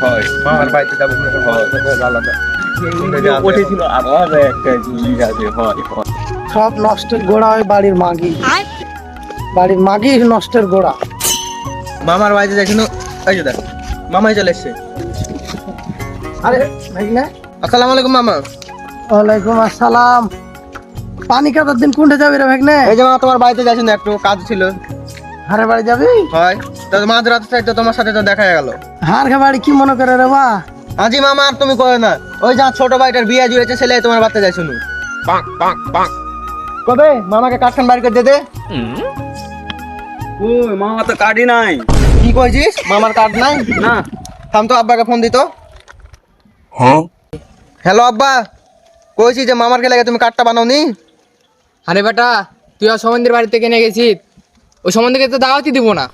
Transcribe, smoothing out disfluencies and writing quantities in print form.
হয় মামার বাড়িতে যাবো আলাদা উঠেছিল আবার একটা জিনিস আছে হয় সব নষ্টের গোড়া হয় বাড়ির মাগি। বাড়ির মাগি নষ্টের গোড়া। মামার বাড়িতে দেখুন এই যে দেখো মামাই চলে এসছে। আরে ভাইগনা, আসসালামু আলাইকুম মামা। ওয়ালাইকুম আসসালাম। পানি কাটার দিন কোনটা যাবি রে ভাইগনা? এই যে মামা তোমার বাড়িতে যাচ্ছি না, একটু কাজ ছিল। হারে বাড়ি যাবি? হয় তো মাঝ রাত তো তোমার সাথে তো দেখা গেল। হার খা বাড়ি কি মনে করে রে বা? আজি মামা আর তুমি করে না, ওই যা ছোট ভাইটার বিয়ে জুড়েছে ছেলে তোমার বাড়িতে যাই শুনু। কবে মামাকে কাঠখান বাড়ি করে দে দে। ওই মামা তো কার্ডই নাই। কি কইছিস মামার কার্ড নাই? না। থাম তো আব্বাকে ফোন দিত। হ্যালো আব্বা, কইছি যে মামার কে লাগে তুমি কার্ডটা বানাওনি? আরে বেটা, তুই আর সমন্ধের বাড়ি থেকে নিয়ে গেছিস, ওই সম্বন্ধে তো দাওয়াতই দিব না।